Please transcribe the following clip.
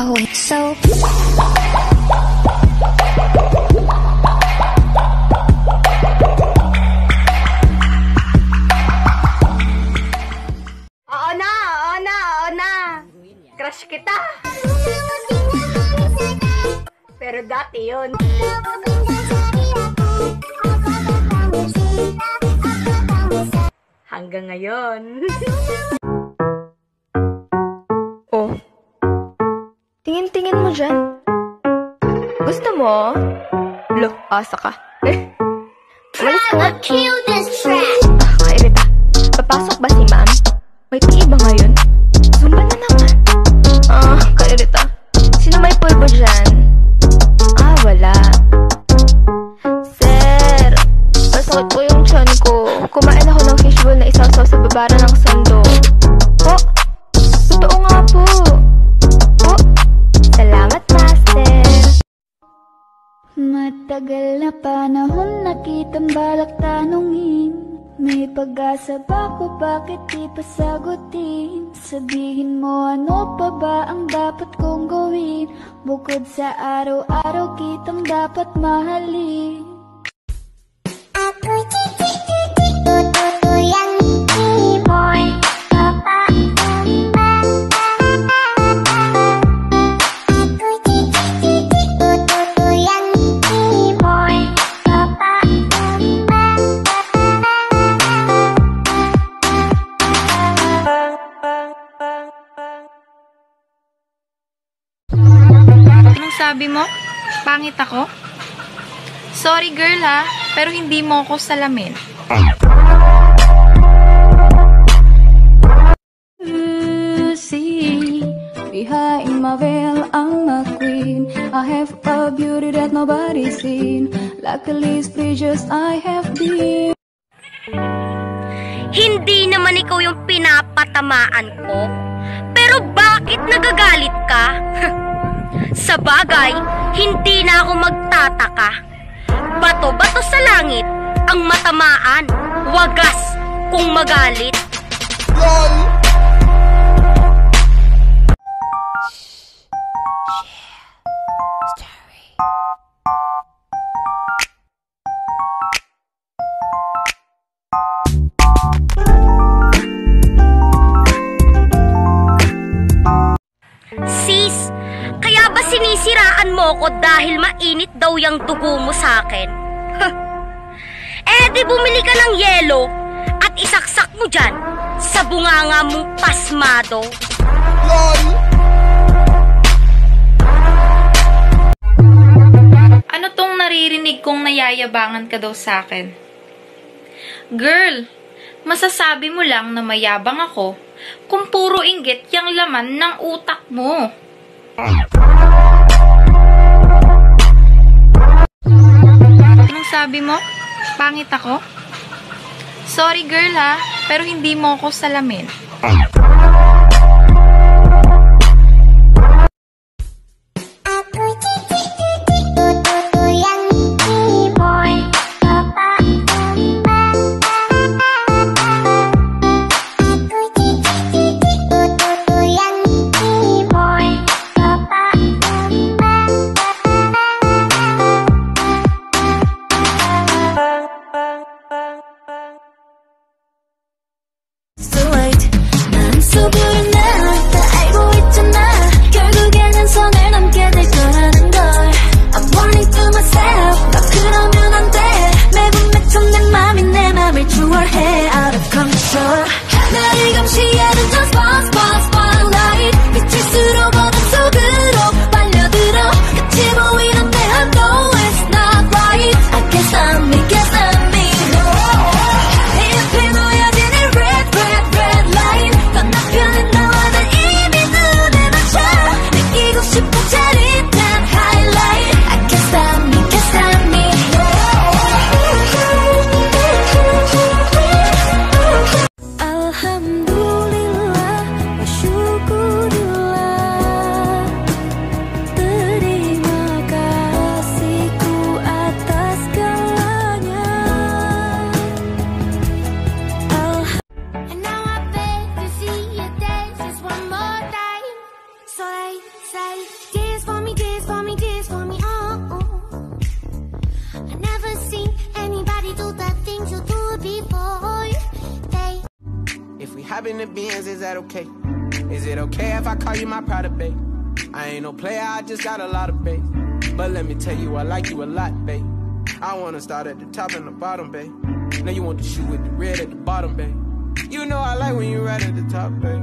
trabaho. So, Oo na. Crush kita. Pero dati yun. Hanggang ngayon. Oh. Tingin-tingin mo dyan. Gusto mo? Lo, asa ka. Walis ka nga. Kairita. Papasok ba si ma'am? May PE ba ngayon? Zumba na naman. Kairita. Sino may pulbo dyan? Wala. Sir, masakit po yung tiyan ko. Kumain ako ng fishbowl na isasaw sa babara ng sando. Po, totoo nga po. Po, salamat, master. matagal na panahon na kitang balak tanungin. May pag-asa ba ko, bakit di pa sagutin? Sabihin mo ano pa ba ang dapat kong gawin? Bukod sa araw-araw kitang dapat mahalin. Ako tutuyang boy, papa. Sabi mo, pangit ako? Sorry girl ha, pero hindi mo ako salamin. See, behind my veil I'm a queen. I have a beauty that nobody's seen. Luckily precious I have been. Hindi naman ikaw yung pinapatamaan ko. Pero bakit nagagalit ka? Sa bagay, hindi na ako magtataka. Bato-bato sa langit ang matamaan, wagas kung magalit. Sis, kaya ba sinisiraan mo ko dahil mainit daw yung dugo mo sa akin? Di bumili ka ng yelo at isaksak mo dyan sa bunganga mong pasmado. Ano tong naririnig kong nayayabangan ka daw sa akin? Girl, masasabi mo lang na mayabang ako kung puro inggit yung laman ng utak mo. Anong sabi mo? Pangit ako? Sorry girl ha, pero hindi mo ako salamin. Red, red line. Got nothing top in the Benz, is that okay? Is it okay if I call you my pride, babe? I ain't no player, I just got a lot of bass. But let me tell you, I like you a lot, babe. I wanna start at the top and the bottom, babe. Now you want the shoe with the red at the bottom, babe. You know I like when you right at the top, babe.